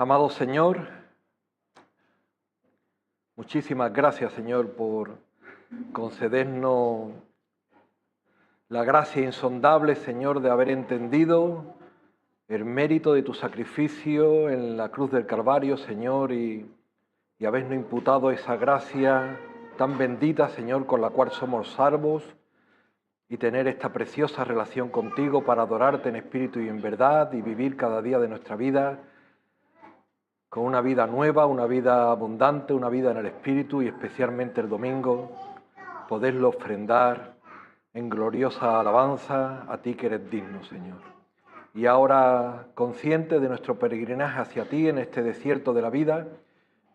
Amado Señor, muchísimas gracias, Señor, por concedernos la gracia insondable, Señor, de haber entendido el mérito de tu sacrificio en la cruz del Calvario, Señor, y habernos imputado esa gracia tan bendita, Señor, con la cual somos salvos, y tener esta preciosa relación contigo para adorarte en espíritu y en verdad y vivir cada día de nuestra vida con una vida nueva, una vida abundante, una vida en el espíritu y especialmente el domingo, poderlo ofrendar en gloriosa alabanza a ti que eres digno, Señor. Y ahora, consciente de nuestro peregrinaje hacia ti en este desierto de la vida,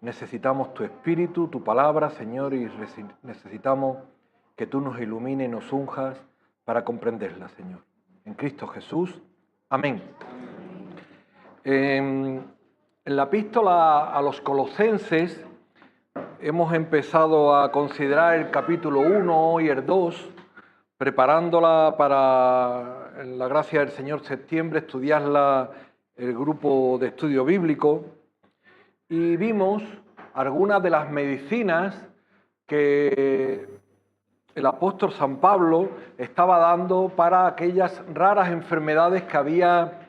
necesitamos tu espíritu, tu palabra, Señor, y necesitamos que tú nos ilumines y nos unjas para comprenderla, Señor. En Cristo Jesús. Amén. En la epístola a los Colosenses hemos empezado a considerar el capítulo 1 y el 2, preparándola para, en la gracia del Señor, septiembre, estudiarla el grupo de estudio bíblico, y vimos algunas de las medicinas que el apóstol San Pablo estaba dando para aquellas raras enfermedades que había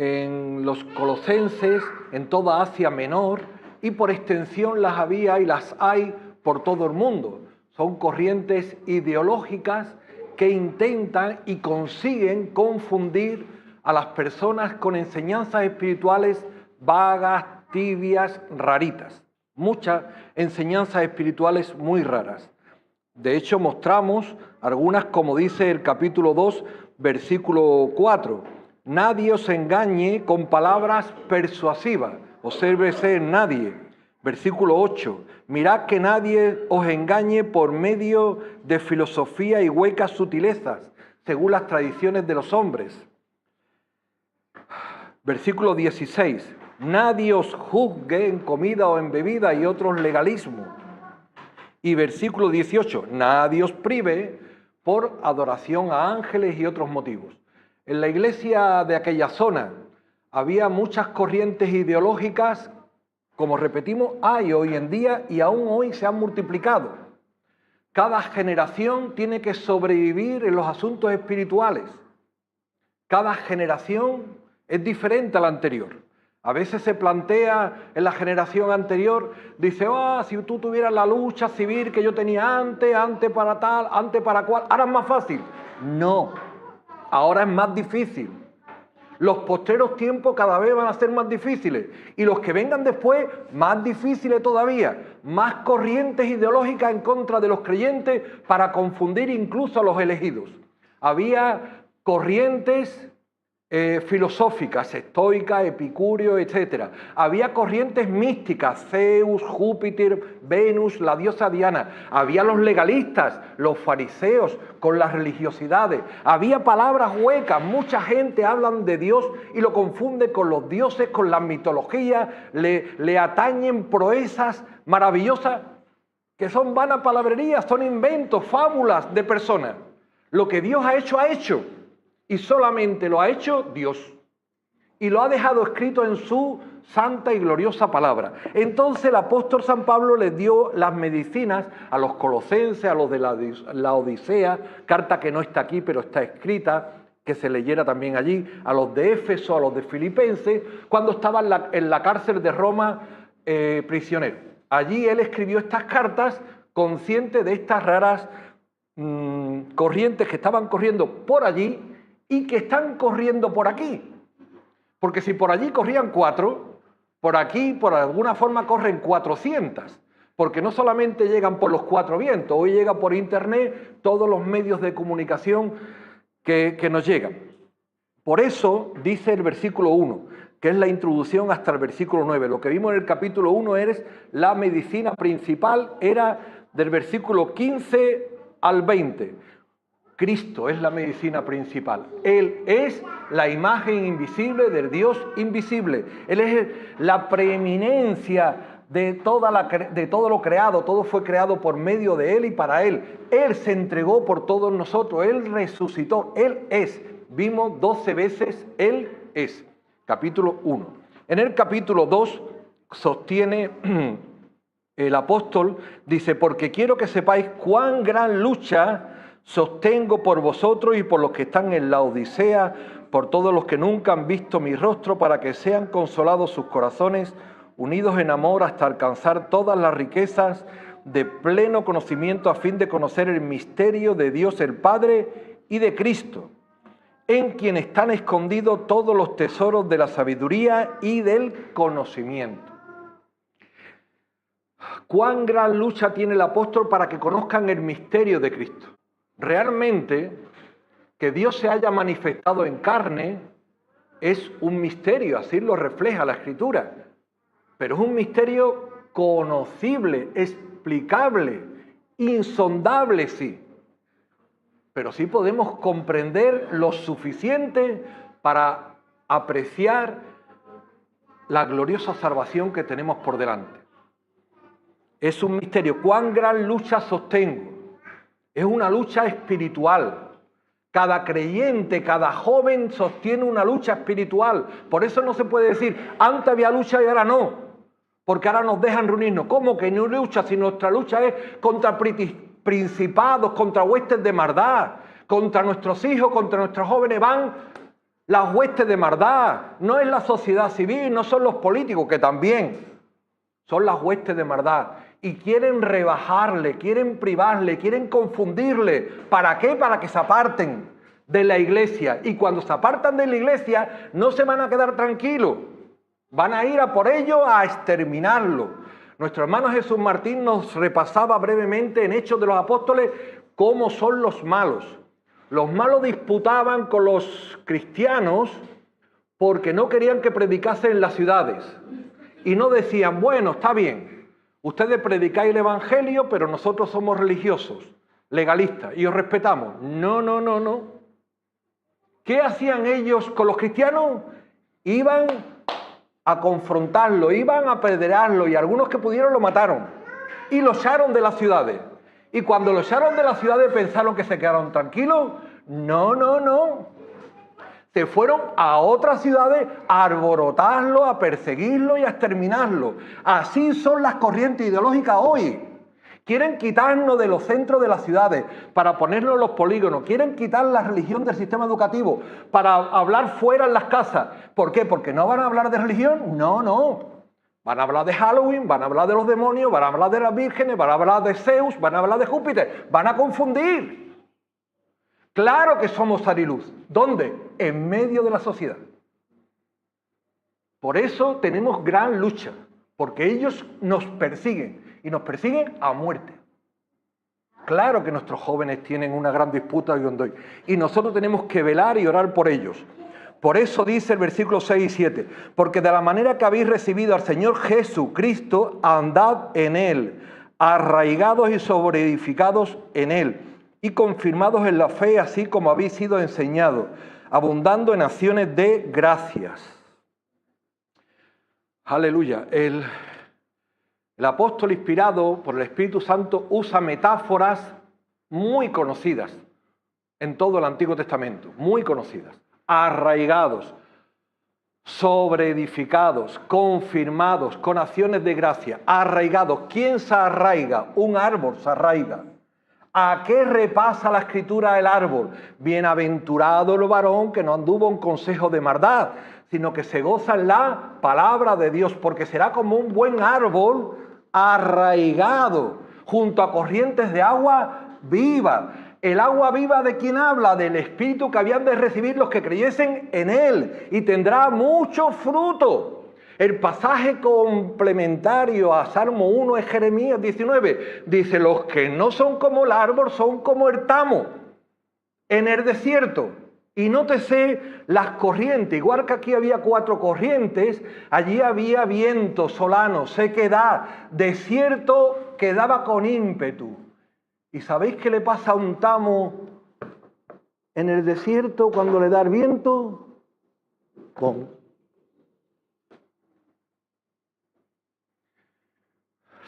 en los colosenses, en toda Asia Menor, y por extensión las había y las hay por todo el mundo. Son corrientes ideológicas que intentan y consiguen confundir a las personas con enseñanzas espirituales vagas, tibias, raritas. Muchas enseñanzas espirituales muy raras. De hecho, mostramos algunas, como dice el capítulo 2, versículo 4. Nadie os engañe con palabras persuasivas. Obsérvese en nadie. Versículo 8. Mirad que nadie os engañe por medio de filosofía y huecas sutilezas, según las tradiciones de los hombres. Versículo 16. Nadie os juzgue en comida o en bebida y otros legalismos. Y versículo 18. Nadie os prive por adoración a ángeles y otros motivos. En la iglesia de aquella zona había muchas corrientes ideológicas, como repetimos, hay hoy en día y aún hoy se han multiplicado. Cada generación tiene que sobrevivir en los asuntos espirituales. Cada generación es diferente a la anterior. A veces se plantea en la generación anterior, dice, si tú tuvieras la lucha civil que yo tenía antes para tal, antes para cual, ahora es más fácil. No. Ahora es más difícil. Los postreros tiempos cada vez van a ser más difíciles. Y los que vengan después, más difíciles todavía. Más corrientes ideológicas en contra de los creyentes para confundir incluso a los elegidos. Había corrientes filosóficas, estoicas, epicúreos, etc. Había corrientes místicas, Zeus, Júpiter, Venus, la diosa Diana. Había los legalistas, los fariseos, con las religiosidades. Había palabras huecas, mucha gente habla de Dios y lo confunde con los dioses, con las mitologías, le atañen proezas maravillosas que son vanas palabrerías, son inventos, fábulas de personas. Lo que Dios ha hecho. Y solamente lo ha hecho Dios. Y lo ha dejado escrito en su santa y gloriosa palabra. Entonces el apóstol San Pablo les dio las medicinas a los colosenses, a los de la Odisea, carta que no está aquí pero está escrita, que se leyera también allí, a los de Éfeso, a los de Filipenses, cuando estaban en la cárcel de Roma prisionero. Allí él escribió estas cartas consciente de estas raras corrientes que estaban corriendo por allí y que están corriendo por aquí. Porque si por allí corrían 4, por aquí, por alguna forma, corren 400. Porque no solamente llegan por los 4 vientos, hoy llega por internet todos los medios de comunicación que nos llegan. Por eso dice el versículo 1, que es la introducción hasta el versículo 9. Lo que vimos en el capítulo 1 es la medicina principal, era del versículo 15 al 20. Cristo es la medicina principal. Él es la imagen invisible del Dios invisible. Él es la preeminencia de todo lo creado. Todo fue creado por medio de Él y para Él. Él se entregó por todos nosotros. Él resucitó. Él es. Vimos 12 veces Él es. Capítulo 1. En el capítulo 2 sostiene el apóstol, dice, porque quiero que sepáis cuán gran lucha sostengo por vosotros y por los que están en la Odisea, por todos los que nunca han visto mi rostro, para que sean consolados sus corazones, unidos en amor hasta alcanzar todas las riquezas de pleno conocimiento, a fin de conocer el misterio de Dios el Padre y de Cristo, en quien están escondidos todos los tesoros de la sabiduría y del conocimiento. ¿Cuán gran lucha tiene el apóstol para que conozcan el misterio de Cristo? Realmente, que Dios se haya manifestado en carne es un misterio, así lo refleja la Escritura. Pero es un misterio conocible, explicable, insondable, sí. Pero sí podemos comprender lo suficiente para apreciar la gloriosa salvación que tenemos por delante. Es un misterio. ¿Cuán gran lucha sostengo? Es una lucha espiritual. Cada creyente, cada joven sostiene una lucha espiritual. Por eso no se puede decir, antes había lucha y ahora no, porque ahora nos dejan reunirnos. ¿Cómo que no lucha si nuestra lucha es contra principados, contra huestes de maldad, contra nuestros hijos, contra nuestros jóvenes? Van las huestes de maldad. No es la sociedad civil, no son los políticos, que también son las huestes de maldad. Y quieren rebajarle, quieren privarle, quieren confundirle. ¿Para qué? Para que se aparten de la iglesia. Y cuando se apartan de la iglesia, no se van a quedar tranquilos. Van a ir a por ello a exterminarlo. Nuestro hermano Jesús Martín nos repasaba brevemente en Hechos de los Apóstoles cómo son los malos. Los malos disputaban con los cristianos porque no querían que predicasen en las ciudades. Y no decían, bueno, está bien, ustedes predicáis el evangelio, pero nosotros somos religiosos, legalistas, y os respetamos. No, no, no, no. ¿Qué hacían ellos con los cristianos? Iban a confrontarlo, iban a apedrearlo, y algunos que pudieron lo mataron. Y lo echaron de las ciudades. Y cuando lo echaron de las ciudades, ¿pensaron que se quedaron tranquilos? No, no, no. Se fueron a otras ciudades a alborotarlo, a perseguirlo y a exterminarlo. Así son las corrientes ideológicas hoy. Quieren quitarnos de los centros de las ciudades para ponernos en los polígonos. Quieren quitar la religión del sistema educativo para hablar fuera en las casas. ¿Por qué? ¿Porque no van a hablar de religión? No, no. Van a hablar de Halloween, van a hablar de los demonios, van a hablar de las vírgenes, van a hablar de Zeus, van a hablar de Júpiter. Van a confundir. Claro que somos sal y luz. ¿Dónde? En medio de la sociedad. Por eso tenemos gran lucha, porque ellos nos persiguen, y nos persiguen a muerte. Claro que nuestros jóvenes tienen una gran disputa hoy en día, y nosotros tenemos que velar y orar por ellos. Por eso dice el versículo 6 y 7, porque de la manera que habéis recibido al Señor Jesucristo, andad en Él, arraigados y sobreedificados en Él, y confirmados en la fe, así como habéis sido enseñados, abundando en acciones de gracias. Aleluya. El apóstol inspirado por el Espíritu Santo usa metáforas muy conocidas en todo el Antiguo Testamento, muy conocidas. Arraigados, sobreedificados, confirmados, con acciones de gracia, arraigados. ¿Quién se arraiga? Un árbol se arraiga. ¿A qué repasa la Escritura el árbol? Bienaventurado el varón que no anduvo en consejo de maldad, sino que se goza en la palabra de Dios, porque será como un buen árbol arraigado junto a corrientes de agua viva. El agua viva, ¿de quién habla? Del Espíritu que habían de recibir los que creyesen en Él, y tendrá mucho fruto. El pasaje complementario a Salmo 1 es Jeremías 19. Dice, los que no son como el árbol son como el tamo en el desierto. Y nótese las corrientes, igual que aquí había 4 corrientes, allí había viento, solano, sequedad, desierto que daba con ímpetu. ¿Y sabéis qué le pasa a un tamo en el desierto cuando le da el viento? El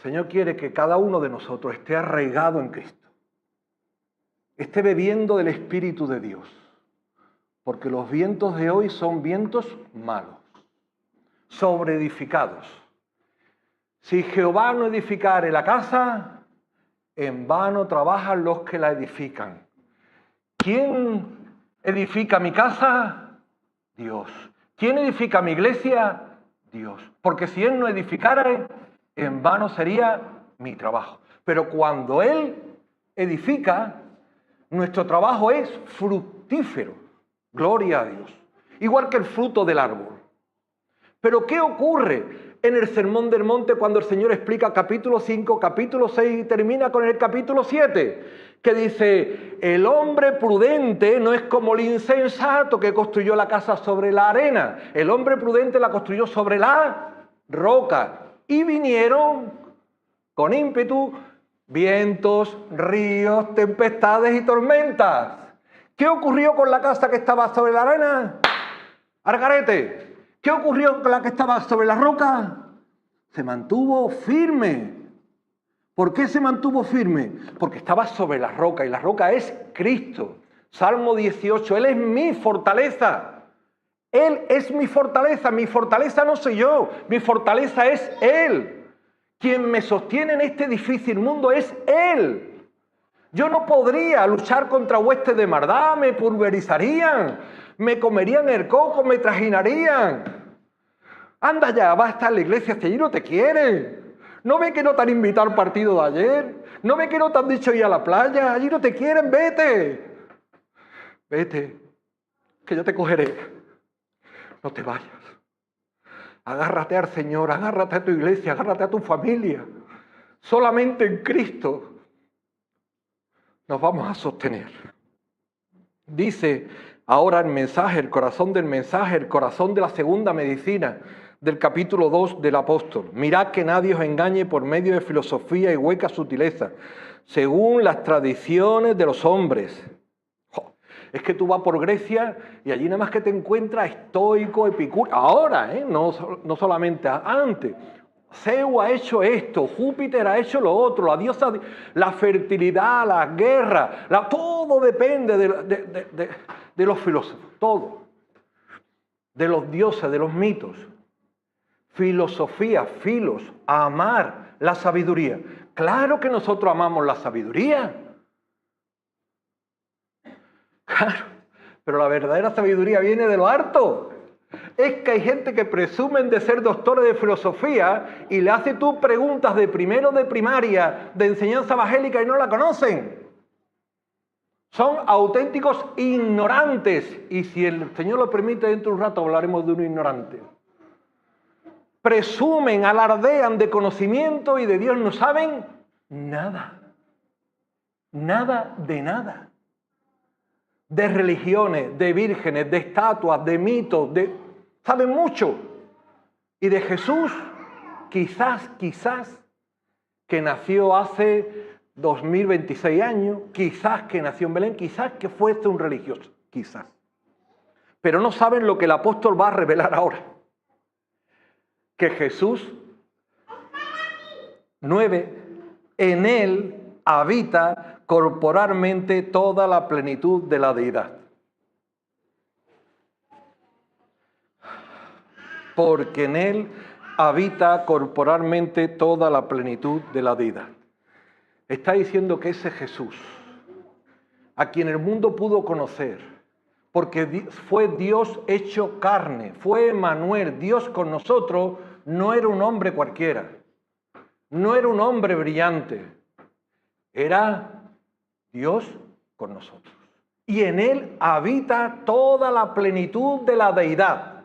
Señor quiere que cada uno de nosotros esté arraigado en Cristo, esté bebiendo del Espíritu de Dios, porque los vientos de hoy son vientos malos, sobreedificados. Si Jehová no edificare la casa, en vano trabajan los que la edifican. ¿Quién edifica mi casa? Dios. ¿Quién edifica mi iglesia? Dios. Porque si Él no edificara, en vano sería mi trabajo. Pero cuando Él edifica, nuestro trabajo es fructífero. Gloria a Dios. Igual que el fruto del árbol. Pero ¿qué ocurre en el Sermón del Monte cuando el Señor explica capítulo 5, capítulo 6 y termina con el capítulo 7? Que dice, el hombre prudente no es como el insensato que construyó la casa sobre la arena. El hombre prudente la construyó sobre la roca. Y vinieron con ímpetu vientos, ríos, tempestades y tormentas. ¿Qué ocurrió con la casa que estaba sobre la arena? Argarete. ¿Qué ocurrió con la que estaba sobre la roca? Se mantuvo firme. ¿Por qué se mantuvo firme? Porque estaba sobre la roca y la roca es Cristo. Salmo 18, Él es mi fortaleza. Él es mi fortaleza no soy yo, mi fortaleza es Él. Quien me sostiene en este difícil mundo es Él. Yo no podría luchar contra huestes de maldad, me pulverizarían, me comerían el coco, me trajinarían. Anda ya, va a estar en la iglesia, si allí no te quieren. ¿No ve que no te han invitado al partido de ayer? ¿No ve que no te han dicho ir a la playa? Allí no te quieren, vete. Vete, que yo te cogeré. No te vayas. Agárrate al Señor, agárrate a tu iglesia, agárrate a tu familia. Solamente en Cristo nos vamos a sostener. Dice ahora el mensaje, el corazón del mensaje, el corazón de la segunda medicina del capítulo 2 del apóstol. Mirad que nadie os engañe por medio de filosofía y hueca sutileza, según las tradiciones de los hombres. Es que tú vas por Grecia y allí nada más que te encuentras estoico, epicúreo. Ahora, no solamente antes. Zeus ha hecho esto, Júpiter ha hecho lo otro, la diosa, la fertilidad, la guerra, todo depende de los filósofos, todo. De los dioses, de los mitos. Filosofía, amar la sabiduría. Claro que nosotros amamos la sabiduría. Claro, pero la verdadera sabiduría viene de lo harto. Es que hay gente que presumen de ser doctores de filosofía y le hace tú preguntas de primero de primaria, de enseñanza evangélica y no la conocen. Son auténticos ignorantes y si el Señor lo permite dentro de un rato hablaremos de un ignorante. Presumen, alardean de conocimiento y de Dios no saben nada. Nada de nada. De religiones, de vírgenes, de estatuas, de mitos, saben mucho. Y de Jesús, quizás, que nació hace 2026 años, quizás que nació en Belén, quizás que fuese un religioso, quizás. Pero no saben lo que el apóstol va a revelar ahora. Que Jesús, 9, en él habita corporalmente toda la plenitud de la deidad. Porque en él habita corporalmente toda la plenitud de la deidad. Está diciendo que ese Jesús, a quien el mundo pudo conocer, porque fue Dios hecho carne, fue Emmanuel, Dios con nosotros, no era un hombre cualquiera, no era un hombre brillante, era Dios con nosotros. Y en él habita toda la plenitud de la deidad.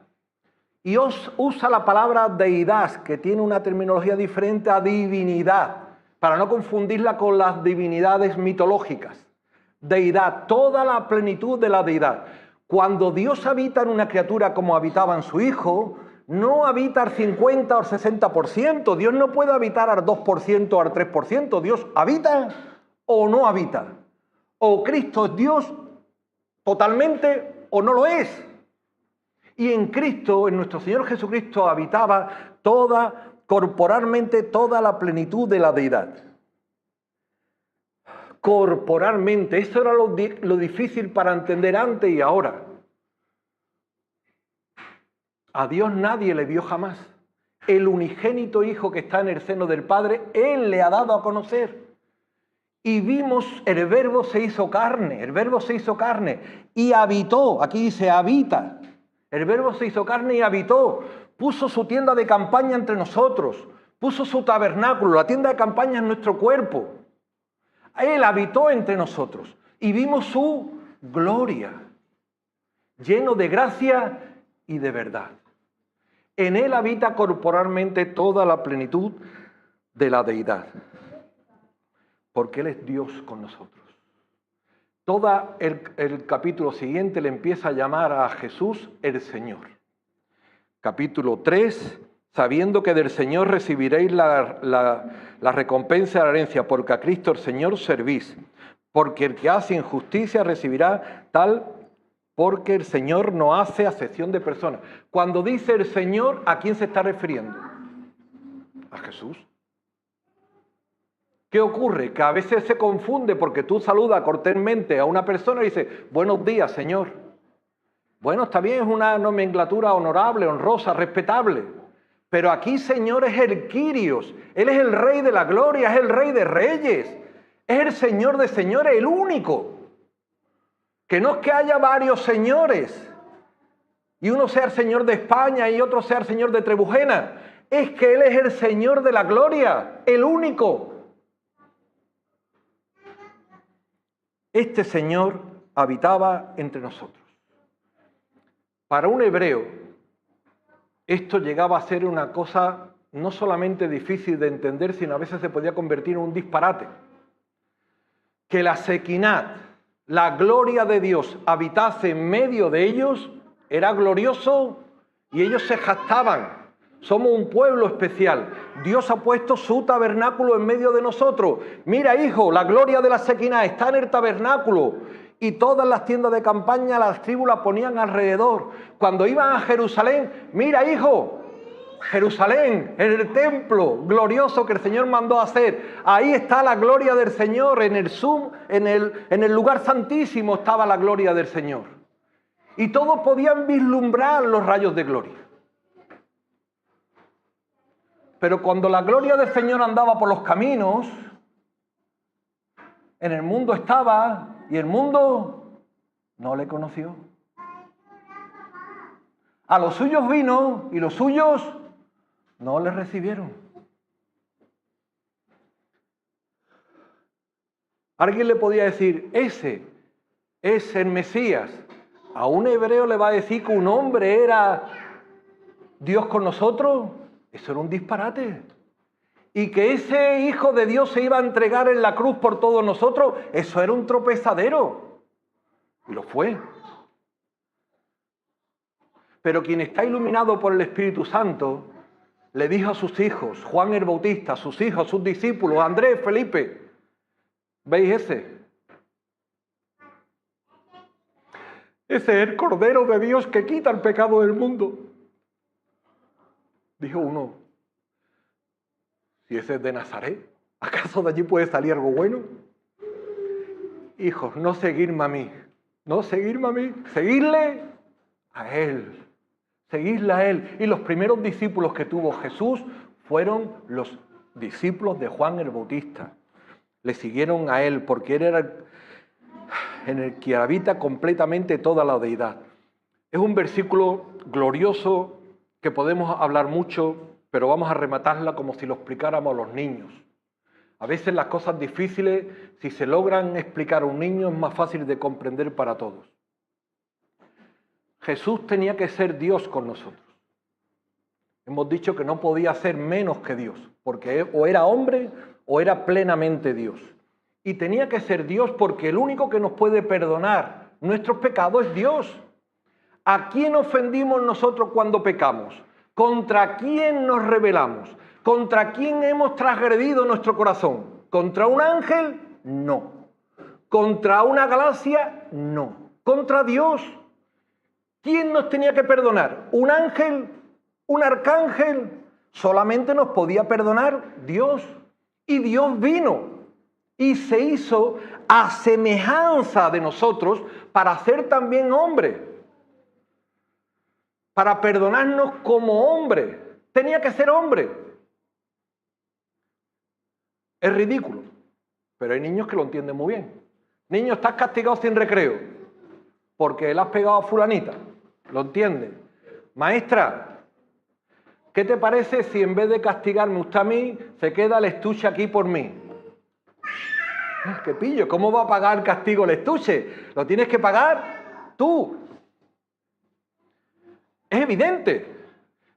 Y usa la palabra deidad, que tiene una terminología diferente a divinidad, para no confundirla con las divinidades mitológicas. Deidad, toda la plenitud de la deidad. Cuando Dios habita en una criatura como habitaba en su Hijo, no habita al 50 o al 60%. Dios no puede habitar al 2% o al 3%. Dios habita o no habita. O Cristo es Dios totalmente o no lo es. Y en Cristo, en nuestro Señor Jesucristo, habitaba corporalmente toda la plenitud de la deidad. Corporalmente, eso era lo difícil para entender antes y ahora. A Dios nadie le vio jamás. El unigénito Hijo que está en el seno del Padre, Él le ha dado a conocer. Y vimos, el Verbo se hizo carne, el Verbo se hizo carne y habitó, aquí dice habita. El Verbo se hizo carne y habitó, puso su tienda de campaña entre nosotros, puso su tabernáculo, la tienda de campaña en nuestro cuerpo. Él habitó entre nosotros y vimos su gloria, lleno de gracia y de verdad. En Él habita corporalmente toda la plenitud de la deidad, porque Él es Dios con nosotros. Todo el capítulo siguiente le empieza a llamar a Jesús el Señor. Capítulo 3, sabiendo que del Señor recibiréis la recompensa de la herencia, porque a Cristo el Señor servís, porque el que hace injusticia recibirá tal, porque el Señor no hace acepción de personas. Cuando dice el Señor, ¿a quién se está refiriendo? A Jesús. ¿Qué ocurre? Que a veces se confunde porque tú saludas cortésmente a una persona y dices, buenos días, Señor. Bueno, está bien, es una nomenclatura honorable, honrosa, respetable. Pero aquí, Señor, es el Kyrios. Él es el Rey de la gloria, es el Rey de reyes. Es el Señor de señores, el único. Que no es que haya varios señores y uno sea el Señor de España y otro sea el Señor de Trebujena. Es que Él es el Señor de la gloria, el único. Este Señor habitaba entre nosotros. Para un hebreo, esto llegaba a ser una cosa no solamente difícil de entender, sino a veces se podía convertir en un disparate. Que la Sequinat, la gloria de Dios, habitase en medio de ellos, era glorioso y ellos se jactaban. Somos un pueblo especial. Dios ha puesto su tabernáculo en medio de nosotros. Mira, hijo, la gloria de la Sequinat está en el tabernáculo. Y todas las tiendas de campaña, las tribus la ponían alrededor. Cuando iban a Jerusalén, mira, hijo, Jerusalén, en el templo glorioso que el Señor mandó hacer. Ahí está la gloria del Señor, en el lugar santísimo estaba la gloria del Señor. Y todos podían vislumbrar los rayos de gloria. Pero cuando la gloria del Señor andaba por los caminos, en el mundo estaba y el mundo no le conoció. A los suyos vino y los suyos no le recibieron. Alguien le podía decir, ese es el Mesías. A un hebreo le va a decir que un hombre era Dios con nosotros. Eso era un disparate. Y que ese Hijo de Dios se iba a entregar en la cruz por todos nosotros, eso era un tropezadero. Y lo fue. Pero quien está iluminado por el Espíritu Santo, le dijo a sus hijos, Juan el Bautista, a sus hijos, a sus discípulos, Andrés, Felipe, ¿veis ese? Ese es el Cordero de Dios que quita el pecado del mundo. Dijo uno, si ese es de Nazaret, ¿acaso de allí puede salir algo bueno? Hijos, no seguirme a mí, no seguirme a mí, seguirle a Él, seguirle a Él. Y los primeros discípulos que tuvo Jesús fueron los discípulos de Juan el Bautista. Le siguieron a Él porque Él era en el que habita completamente toda la deidad. Es un versículo glorioso que podemos hablar mucho, pero vamos a rematarla como si lo explicáramos a los niños. A veces las cosas difíciles, si se logran explicar a un niño, es más fácil de comprender para todos. Jesús tenía que ser Dios con nosotros. Hemos dicho que no podía ser menos que Dios, porque o era hombre o era plenamente Dios. Y tenía que ser Dios porque el único que nos puede perdonar nuestros pecados es Dios. ¿A quién ofendimos nosotros cuando pecamos? ¿Contra quién nos rebelamos? ¿Contra quién hemos transgredido nuestro corazón? ¿Contra un ángel? No. ¿Contra una galaxia? No. ¿Contra Dios? ¿Quién nos tenía que perdonar? ¿Un ángel? ¿Un arcángel? Solamente nos podía perdonar Dios. Y Dios vino y se hizo a semejanza de nosotros para ser también hombre. para perdonarnos como hombre. Tenía que ser hombre. Es ridículo, pero hay niños que lo entienden muy bien. Niño, estás castigado sin recreo porque le has pegado a fulanita. ¿Lo entiende? Maestra, ¿qué te parece si en vez de castigarme usted a mí, se queda el estuche aquí por mí? ¿Qué pillo? ¿Cómo va a pagar el castigo el estuche? Lo tienes que pagar tú. Es evidente.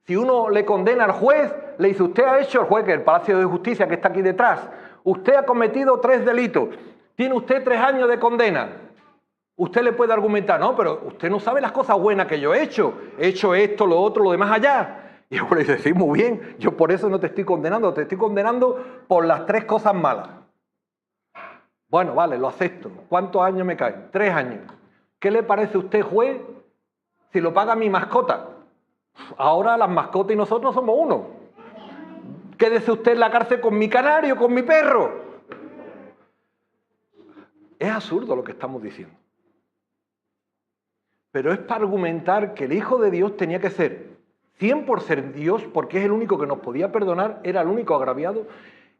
Si uno le condena al juez, le dice, usted ha hecho, el juez, que es el Palacio de Justicia que está aquí detrás, usted ha cometido 3 delitos, tiene usted 3 años de condena. Usted le puede argumentar, no, pero usted no sabe las cosas buenas que yo he hecho esto, lo otro, lo demás allá. Y el juez le dice, sí, muy bien, yo por eso no te estoy condenando, te estoy condenando por las 3 cosas malas. Bueno, vale, lo acepto. ¿Cuántos años me caen? 3 años. ¿Qué le parece a usted, juez, si lo paga mi mascota? Ahora las mascotas y nosotros somos uno. Quédese usted en la cárcel con mi canario, con mi perro. Es absurdo lo que estamos diciendo. Pero es para argumentar que el Hijo de Dios tenía que ser 100% Dios, porque es el único que nos podía perdonar, era el único agraviado,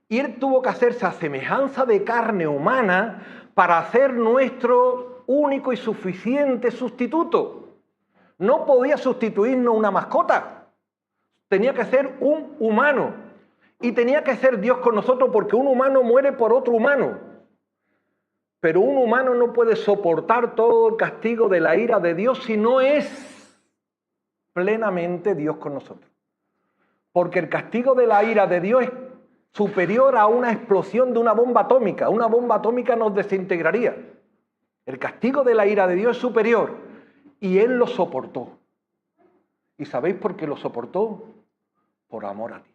y Él tuvo que hacerse a semejanza de carne humana para ser nuestro único y suficiente sustituto. No podía sustituirnos una mascota. Tenía que ser un humano. Y tenía que ser Dios con nosotros porque un humano muere por otro humano. Pero un humano no puede soportar todo el castigo de la ira de Dios si no es plenamente Dios con nosotros. Porque el castigo de la ira de Dios es superior a una explosión de una bomba atómica. Una bomba atómica nos desintegraría. El castigo de la ira de Dios es superior. Y Él lo soportó. ¿Y sabéis por qué lo soportó? Por amor a ti.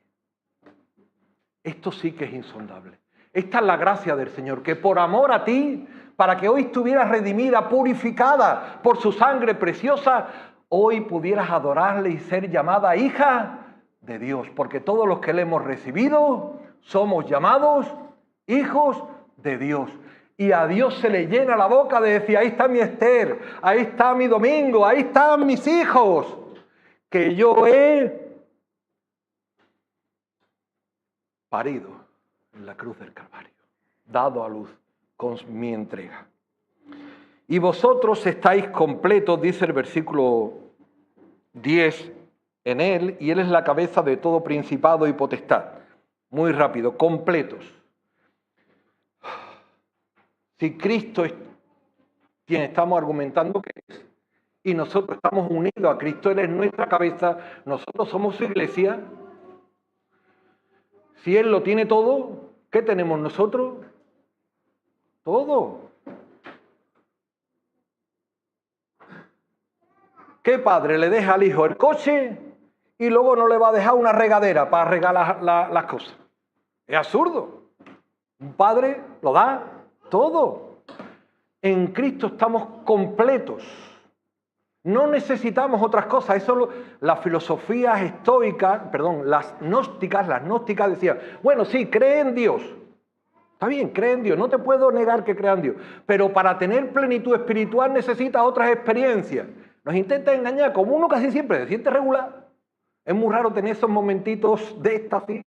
Esto sí que es insondable. Esta es la gracia del Señor, que por amor a ti, para que hoy estuvieras redimida, purificada por su sangre preciosa, hoy pudieras adorarle y ser llamada hija de Dios. Porque todos los que le hemos recibido somos llamados hijos de Dios. Y a Dios se le llena la boca de decir, ahí está mi Esther, ahí está mi Domingo, ahí están mis hijos, que yo he parido en la cruz del Calvario, dado a luz con mi entrega. Y vosotros estáis completos, dice el versículo 10, en Él, y Él es la cabeza de todo principado y potestad. Muy rápido, completos. Si Cristo es quien estamos argumentando que es, y nosotros estamos unidos a Cristo, Él es nuestra cabeza, nosotros somos su iglesia. Si Él lo tiene todo, ¿qué tenemos nosotros? Todo. ¿Qué padre le deja al hijo el coche y luego no le va a dejar una regadera para regar las cosas? Es absurdo. Un padre lo da todo. En Cristo estamos completos. No necesitamos otras cosas. Eso las filosofías estoicas, las gnósticas decían, bueno, sí, cree en Dios. Está bien, cree en Dios. No te puedo negar que crea en Dios. Pero para tener plenitud espiritual necesitas otras experiencias. Nos intenta engañar, como uno casi siempre se siente regular. Es muy raro tener esos momentitos de éxtasis.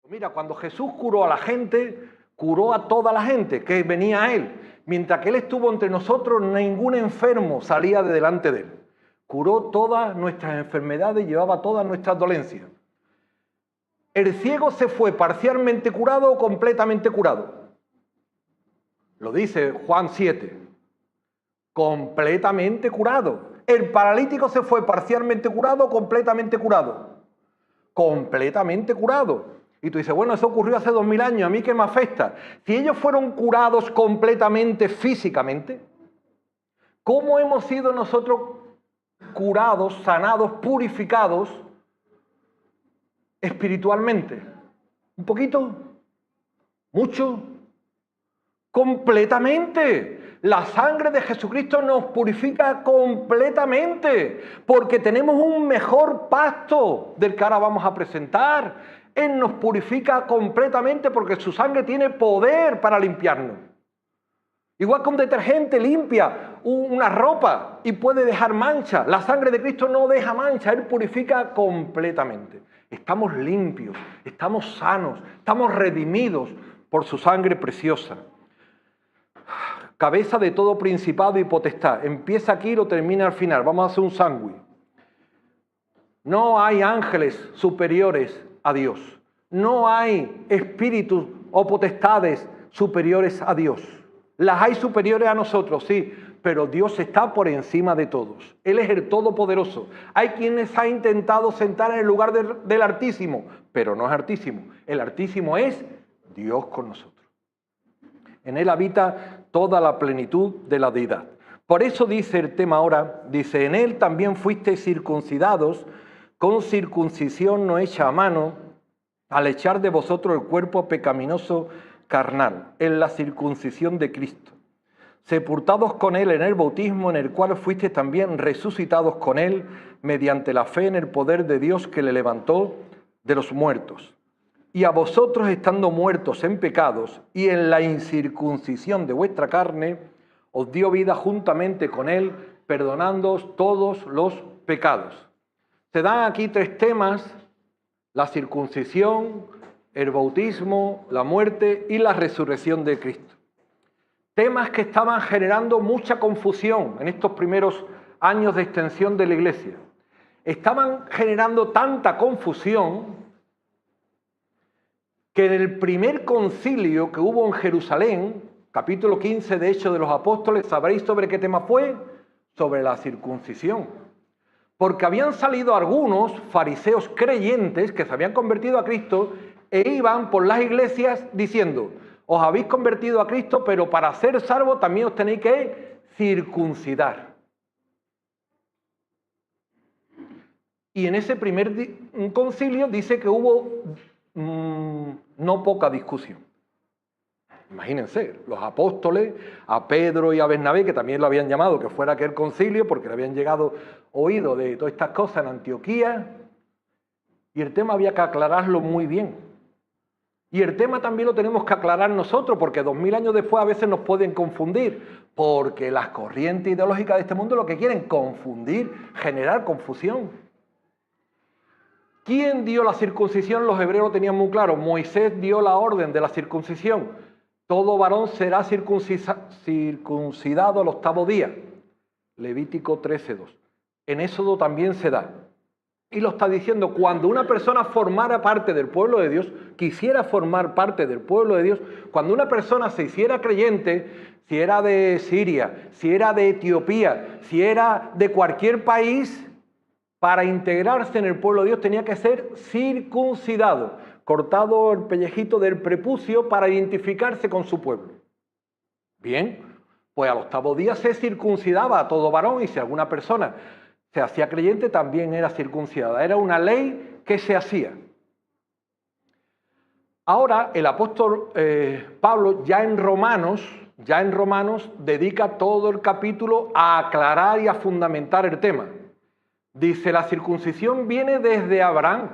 Mira, cuando Jesús curó a la gente, curó a toda la gente que venía a Él. Mientras que Él estuvo entre nosotros, ningún enfermo salía de delante de Él. Curó todas nuestras enfermedades y llevaba todas nuestras dolencias. El ciego se fue parcialmente curado o completamente curado. Lo dice Juan 7. Completamente curado. El paralítico se fue parcialmente curado o completamente curado. Completamente curado. Y tú dices, bueno, eso ocurrió hace 2000 años, ¿a mí qué me afecta? Si ellos fueron curados completamente físicamente, ¿cómo hemos sido nosotros curados, sanados, purificados espiritualmente? ¿Un poquito? ¿Mucho? Completamente. La sangre de Jesucristo nos purifica completamente, porque tenemos un mejor pacto del que ahora vamos a presentar. Él nos purifica completamente porque su sangre tiene poder para limpiarnos. Igual que un detergente limpia una ropa y puede dejar mancha, la sangre de Cristo no deja mancha, Él purifica completamente. Estamos limpios, estamos sanos, estamos redimidos por su sangre preciosa. Cabeza de todo principado y potestad. Empieza aquí y lo termina al final. Vamos a hacer un sándwich. No hay ángeles superiores a Dios. No hay espíritus o potestades superiores a Dios. Las hay superiores a nosotros, sí, pero Dios está por encima de todos. Él es el Todopoderoso. Hay quienes han intentado sentar en el lugar del Altísimo, pero no es Altísimo. El Altísimo es Dios con nosotros. En Él habita toda la plenitud de la deidad. Por eso dice el tema ahora, dice, en Él también fuisteis circuncidados con circuncisión no hecha a mano, al echar de vosotros el cuerpo pecaminoso carnal, en la circuncisión de Cristo, sepultados con Él en el bautismo, en el cual fuisteis también resucitados con Él, mediante la fe en el poder de Dios que le levantó de los muertos. Y a vosotros, estando muertos en pecados y en la incircuncisión de vuestra carne, os dio vida juntamente con Él, perdonándoos todos los pecados. Se dan aquí tres temas: la circuncisión, el bautismo, la muerte y la resurrección de Cristo. Temas que estaban generando mucha confusión en estos primeros años de extensión de la Iglesia. Estaban generando tanta confusión que en el primer concilio que hubo en Jerusalén, capítulo 15 de Hechos de los Apóstoles, ¿sabréis sobre qué tema fue? Sobre la circuncisión. Porque habían salido algunos fariseos creyentes que se habían convertido a Cristo e iban por las iglesias diciendo: os habéis convertido a Cristo, pero para ser salvos también os tenéis que circuncidar. Y en ese primer concilio dice que hubo no poca discusión. Imagínense, los apóstoles, a Pedro y a Bernabé, que también lo habían llamado que fuera aquel concilio porque le habían llegado oído de todas estas cosas en Antioquía, y el tema había que aclararlo muy bien. Y el tema también lo tenemos que aclarar nosotros, porque 2000 años después a veces nos pueden confundir, porque las corrientes ideológicas de este mundo lo que quieren confundir, generar confusión. ¿Quién dio la circuncisión? Los hebreos lo tenían muy claro. Moisés dio la orden de la circuncisión. Todo varón será circuncidado al 8º día. Levítico 13:2. En Éxodo también se da. Y lo está diciendo, cuando una persona formara parte del pueblo de Dios, quisiera formar parte del pueblo de Dios, cuando una persona se hiciera creyente, si era de Siria, si era de Etiopía, si era de cualquier país, para integrarse en el pueblo de Dios tenía que ser circuncidado, cortado el pellejito del prepucio para identificarse con su pueblo. Bien, pues al 8º día se circuncidaba a todo varón, y si alguna persona se hacía creyente también era circuncidada. Era una ley que se hacía. Ahora el apóstol Pablo ya en Romanos dedica todo el capítulo a aclarar y a fundamentar el tema. Dice, la circuncisión viene desde Abraham,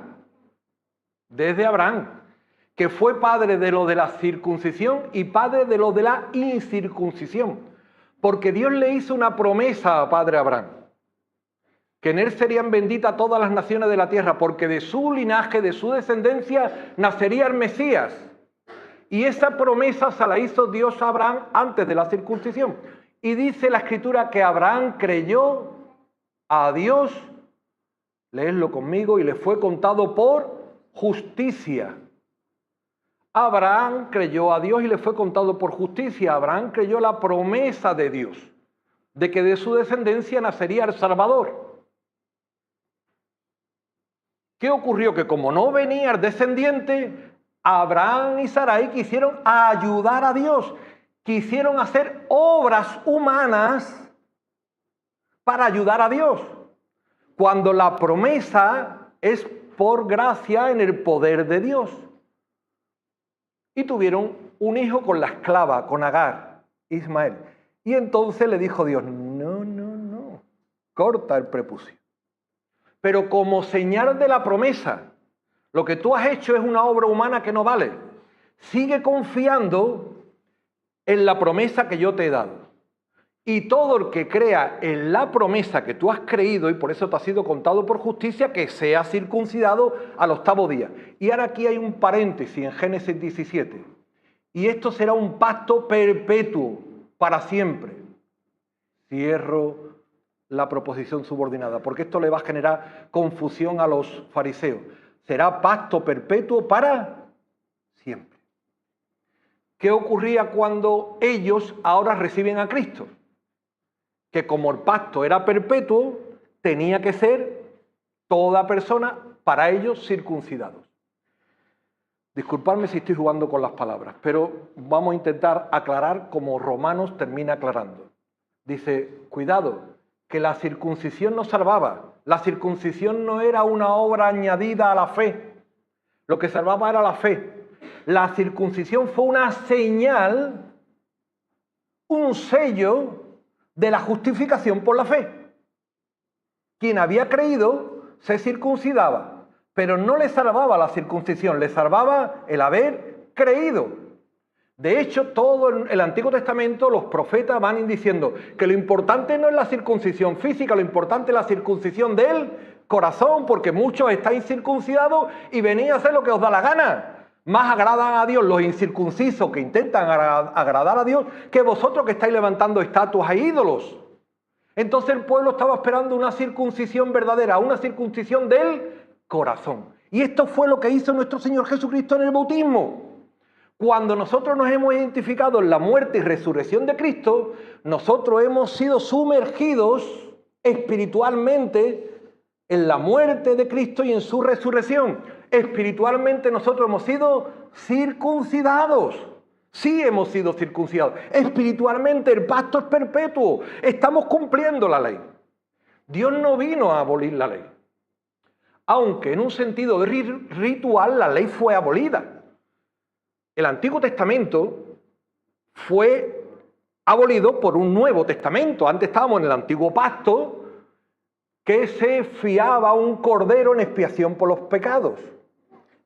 que fue padre de lo de la circuncisión y padre de lo de la incircuncisión, porque Dios le hizo una promesa a padre Abraham, que en él serían benditas todas las naciones de la tierra, porque de su linaje, de su descendencia, nacería el Mesías. Y esa promesa se la hizo Dios a Abraham antes de la circuncisión. Y dice la Escritura que Abraham creyó a Dios, leedlo conmigo, y le fue contado por justicia. Abraham creyó a Dios y le fue contado por justicia. Abraham creyó la promesa de Dios, de que de su descendencia nacería el Salvador. ¿Qué ocurrió? Que como no venía el descendiente, Abraham y Sarai quisieron ayudar a Dios, quisieron hacer obras humanas para ayudar a Dios, cuando la promesa es por gracia en el poder de Dios. Y tuvieron un hijo con la esclava, con Agar, Ismael. Y entonces le dijo Dios, no, corta el prepucio. Pero como señal de la promesa, Lo que tú has hecho es una obra humana que no vale. Sigue confiando en la promesa que yo te he dado. Y todo el que crea en la promesa que tú has creído, y por eso te ha sido contado por justicia, que sea circuncidado al 8º día. Y ahora aquí hay un paréntesis en Génesis 17. Y esto será un pacto perpetuo, para siempre. Cierro la proposición subordinada, porque esto le va a generar confusión a los fariseos. Será pacto perpetuo para siempre. ¿Qué ocurría cuando ellos ahora reciben a Cristo? Que como el pacto era perpetuo, tenía que ser toda persona, para ellos, circuncidados. Disculpadme si estoy jugando con las palabras, pero vamos a intentar aclarar como Romanos termina aclarando. Dice, cuidado, que la circuncisión no salvaba. La circuncisión no era una obra añadida a la fe. Lo que salvaba era la fe. La circuncisión fue una señal, un sello de la justificación por la fe. Quien había creído se circuncidaba, pero no le salvaba la circuncisión, le salvaba el haber creído. De hecho, todo el Antiguo Testamento, los profetas van diciendo que lo importante no es la circuncisión física, lo importante es la circuncisión del corazón, porque muchos estáis incircuncidados y venís a hacer lo que os da la gana. Más agradan a Dios los incircuncisos que intentan agradar a Dios que vosotros que estáis levantando estatuas e ídolos. Entonces el pueblo estaba esperando una circuncisión verdadera, una circuncisión del corazón. Y esto fue lo que hizo nuestro Señor Jesucristo en el bautismo. Cuando nosotros nos hemos identificado en la muerte y resurrección de Cristo, nosotros hemos sido sumergidos espiritualmente en la muerte de Cristo y en su resurrección. Espiritualmente nosotros hemos sido circuncidados. Sí hemos sido circuncidados. Espiritualmente el pacto es perpetuo. Estamos cumpliendo la ley. Dios no vino a abolir la ley. Aunque en un sentido ritual la ley fue abolida. El Antiguo Testamento fue abolido por un Nuevo Testamento. Antes estábamos en el Antiguo Pacto, que se fiaba a un cordero en expiación por los pecados.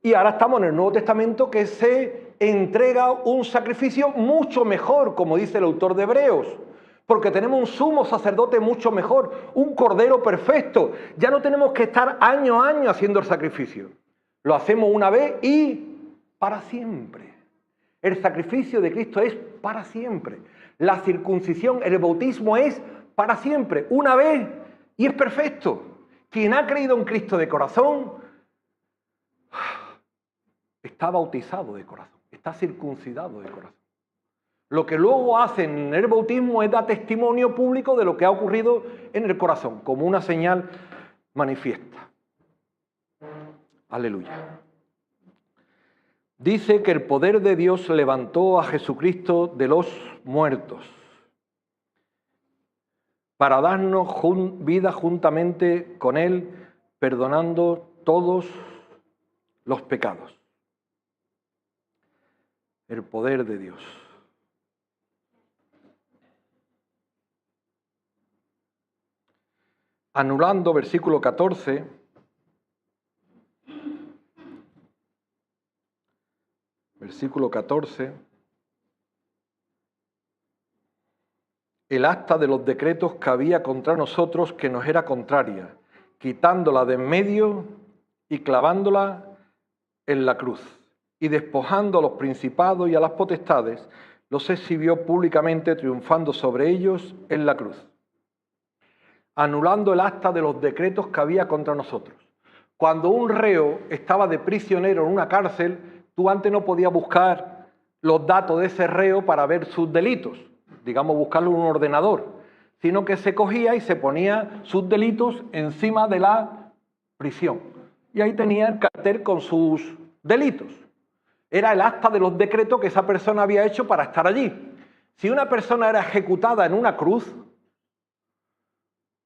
Y ahora estamos en el Nuevo Testamento, que se entrega un sacrificio mucho mejor, como dice el autor de Hebreos, porque tenemos un sumo sacerdote mucho mejor, un cordero perfecto. Ya no tenemos que estar año a año haciendo el sacrificio. Lo hacemos una vez y para siempre. El sacrificio de Cristo es para siempre. La circuncisión, el bautismo es para siempre, una vez, y es perfecto. Quien ha creído en Cristo de corazón está bautizado de corazón, está circuncidado de corazón. Lo que luego hacen en el bautismo es dar testimonio público de lo que ha ocurrido en el corazón, como una señal manifiesta. Aleluya. Dice que el poder de Dios levantó a Jesucristo de los muertos para darnos vida juntamente con Él, perdonando todos los pecados. El poder de Dios. Anulando versículo 14, el acta de los decretos que había contra nosotros que nos era contraria, quitándola de en medio y clavándola en la cruz, y despojando a los principados y a las potestades, los exhibió públicamente, triunfando sobre ellos en la cruz. Anulando el acta de los decretos que había contra nosotros. Cuando un reo estaba de prisionero en una cárcel, tú antes no podías buscar los datos de ese reo para ver sus delitos, digamos buscarlo en un ordenador, sino que se cogía y se ponía sus delitos encima de la prisión. Y ahí tenía el cartel con sus delitos. Era el acta de los decretos que esa persona había hecho para estar allí. Si una persona era ejecutada en una cruz,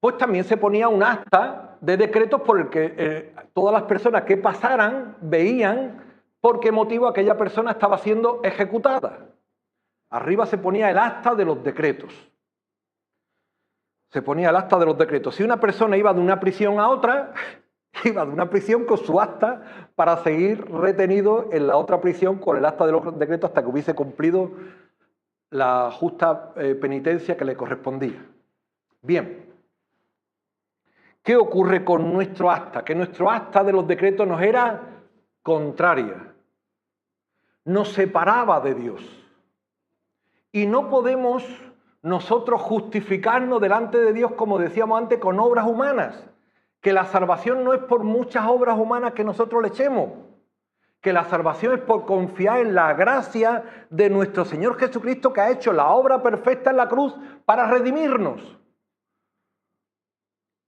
pues también se ponía un acta de decretos por el que todas las personas que pasaran veían por qué motivo aquella persona estaba siendo ejecutada. Arriba se ponía el acta de los decretos. Se ponía el acta de los decretos. Si una persona iba de una prisión a otra, Iba de una prisión con su acta para seguir retenido en la otra prisión con el acta de los decretos hasta que hubiese cumplido la justa penitencia que le correspondía. Bien, ¿qué ocurre con nuestro acta? Que nuestro acta de los decretos nos era contraria, nos separaba de Dios. Y no podemos nosotros justificarnos delante de Dios, como decíamos antes, con obras humanas. Que la salvación no es por muchas obras humanas que nosotros le echemos. Que la salvación es por confiar en la gracia de nuestro Señor Jesucristo, que ha hecho la obra perfecta en la cruz para redimirnos.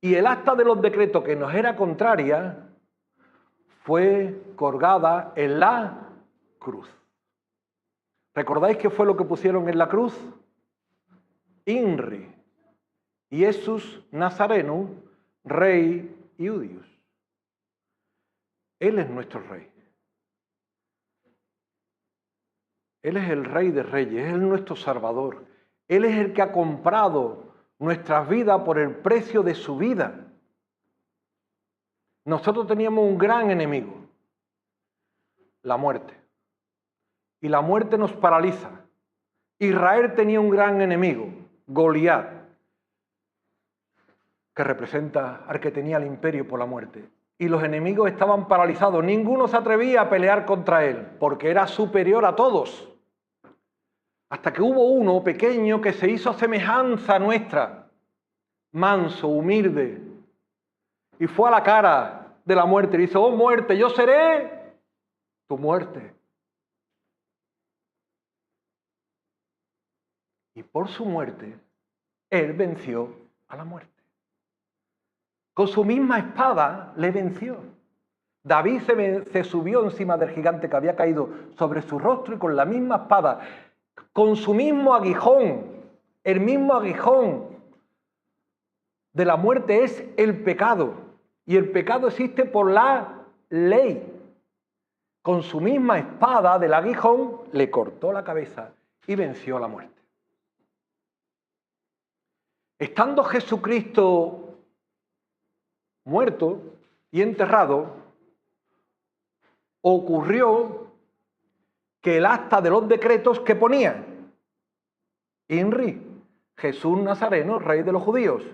Y el acta de los decretos que nos era contraria fue colgada en la cruz. ¿Recordáis qué fue lo que pusieron en la cruz? INRI, Jesús Nazareno, Rey Iudius. Él es nuestro Rey. Él es el Rey de Reyes, Él es nuestro Salvador. Él es el que ha comprado nuestras vidas por el precio de su vida. Nosotros teníamos un gran enemigo, la muerte. Y la muerte nos paraliza. Israel tenía un gran enemigo, Goliat, que representa al que tenía el imperio por la muerte. Y los enemigos estaban paralizados. Ninguno se atrevía a pelear contra él, porque era superior a todos. Hasta que hubo uno pequeño que se hizo a semejanza nuestra, manso, humilde, y fue a la cara de la muerte y dice: oh muerte, yo seré tu muerte. Y por su muerte, él venció a la muerte. Con su misma espada le venció. David se subió encima del gigante que había caído sobre su rostro y con la misma espada, con su mismo aguijón, el mismo aguijón de la muerte es el pecado. Y el pecado existe por la ley. Con su misma espada del aguijón le cortó la cabeza y venció a la muerte. Estando Jesucristo muerto y enterrado, ocurrió que el acta de los decretos que ponía INRI, Jesús Nazareno, Rey de los Judíos.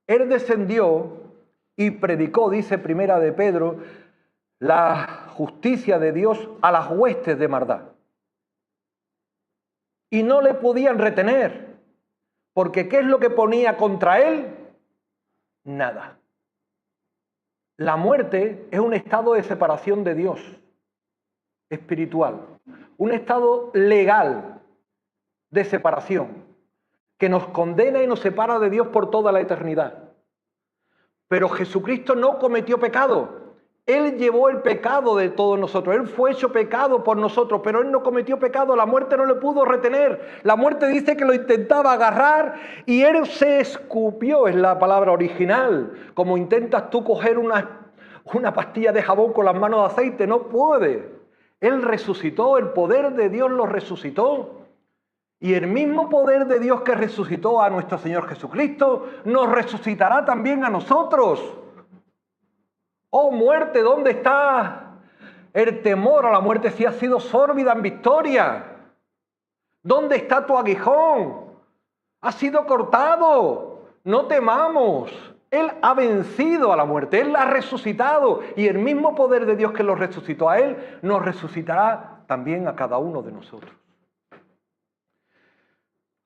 Él descendió y predicó, dice Primera de Pedro, la justicia de Dios a las huestes de maldad. Y no le podían retener, porque ¿qué es lo que ponía contra él? Nada. La muerte es un estado de separación de Dios, espiritual, un estado legal de separación, que nos condena y nos separa de Dios por toda la eternidad. Pero Jesucristo no cometió pecado. Él llevó el pecado de todos nosotros. Él fue hecho pecado por nosotros, pero Él no cometió pecado. La muerte no le pudo retener. La muerte dice que lo intentaba agarrar y Él se escupió, es la palabra original. Como intentas tú coger una pastilla de jabón con las manos de aceite, no puede. Él resucitó, el poder de Dios lo resucitó. Y el mismo poder de Dios que resucitó a nuestro Señor Jesucristo, nos resucitará también a nosotros. Oh muerte, ¿dónde está el temor a la muerte si ha sido sórbida en victoria? ¿Dónde está tu aguijón? Ha sido cortado. No temamos. Él ha vencido a la muerte. Él la ha resucitado. Y el mismo poder de Dios que lo resucitó a Él, nos resucitará también a cada uno de nosotros.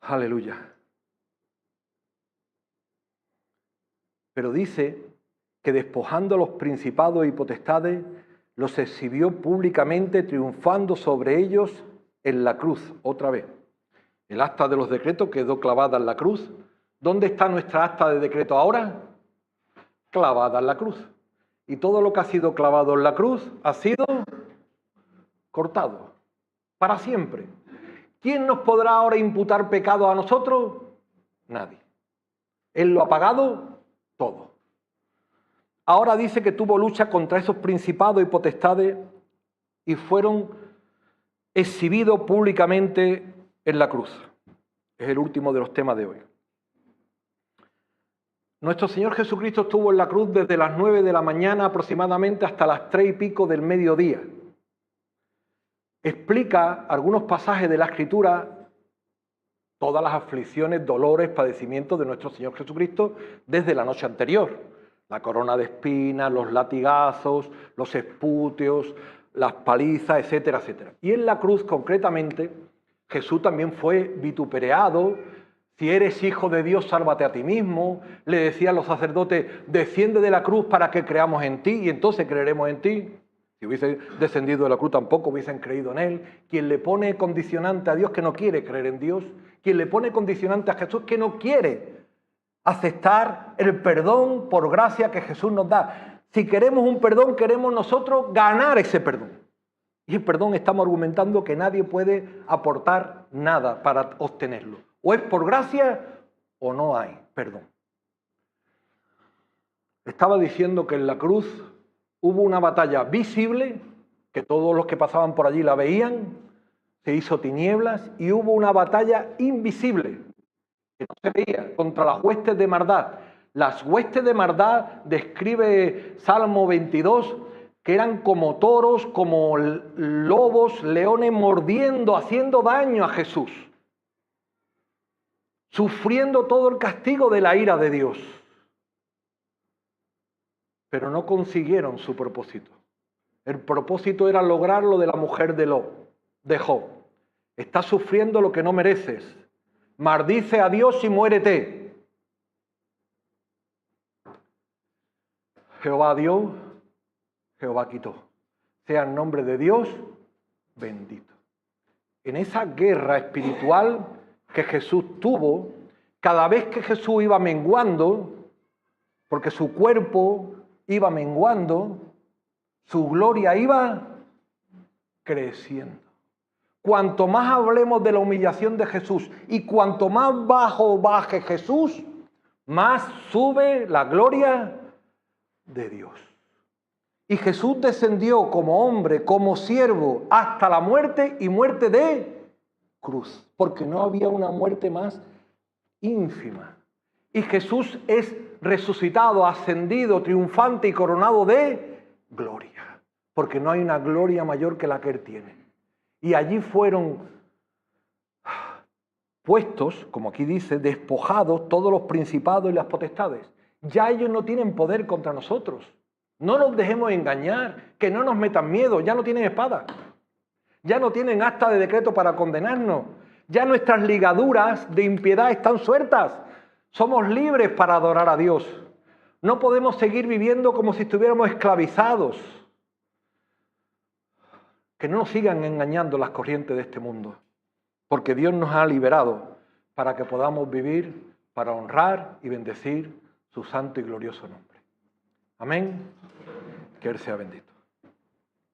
Aleluya. Pero dice que despojando a los principados y potestades, los exhibió públicamente, triunfando sobre ellos en la cruz, otra vez. El acta de los decretos quedó clavada en la cruz. ¿Dónde está nuestra acta de decreto ahora? Clavada en la cruz. Y todo lo que ha sido clavado en la cruz ha sido cortado, para siempre. ¿Quién nos podrá ahora imputar pecado a nosotros? Nadie. Él lo ha pagado todo. Ahora dice que tuvo lucha contra esos principados y potestades y fueron exhibidos públicamente en la cruz. Es el último de los temas de hoy. Nuestro Señor Jesucristo estuvo en la cruz desde las 9 de la mañana aproximadamente hasta las 3 y pico del mediodía. Explica algunos pasajes de la Escritura todas las aflicciones, dolores, padecimientos de nuestro Señor Jesucristo desde la noche anterior. La corona de espinas, los latigazos, los espúteos, las palizas, etcétera, etcétera. Y en la cruz concretamente, Jesús también fue vituperado. Si eres hijo de Dios, sálvate a ti mismo. Le decían los sacerdotes, desciende de la cruz para que creamos en ti y entonces creeremos en ti. Si hubiese descendido de la cruz tampoco hubiesen creído en él. Quien le pone condicionante a Dios que no quiere creer en Dios. Quien le pone condicionante a Jesús que no quiere aceptar el perdón por gracia que Jesús nos da. Si queremos un perdón, queremos nosotros ganar ese perdón. Y el perdón estamos argumentando que nadie puede aportar nada para obtenerlo. O es por gracia o no hay perdón. Estaba diciendo que en la cruz hubo una batalla visible, que todos los que pasaban por allí la veían, se hizo tinieblas, y hubo una batalla invisible, que no se veía, contra las huestes de maldad. Las huestes de maldad, describe Salmo 22, que eran como toros, como lobos, leones mordiendo, haciendo daño a Jesús, sufriendo todo el castigo de la ira de Dios. Pero no consiguieron su propósito. El propósito era lograr lo de la mujer de Job. Estás sufriendo lo que no mereces. Maldice a Dios y muérete. Jehová dio, Jehová quitó. Sea el nombre de Dios bendito. En esa guerra espiritual que Jesús tuvo, cada vez que Jesús iba menguando, porque su cuerpo iba menguando, su gloria iba creciendo. Cuanto más hablemos de la humillación de Jesús y cuanto más bajo baje Jesús, más sube la gloria de Dios. Y Jesús descendió como hombre, como siervo, hasta la muerte y muerte de cruz, porque no había una muerte más ínfima. Y Jesús es resucitado, ascendido, triunfante y coronado de gloria, porque no hay una gloria mayor que la que Él tiene. Y allí fueron puestos, como aquí dice, despojados todos los principados y las potestades. Ya ellos no tienen poder contra nosotros. No nos dejemos engañar, que no nos metan miedo, ya no tienen espada. Ya no tienen acta de decreto para condenarnos. Ya nuestras ligaduras de impiedad están sueltas. Somos libres para adorar a Dios. No podemos seguir viviendo como si estuviéramos esclavizados. Que no nos sigan engañando las corrientes de este mundo, porque Dios nos ha liberado para que podamos vivir, para honrar y bendecir su santo y glorioso nombre. Amén. Que Él sea bendito.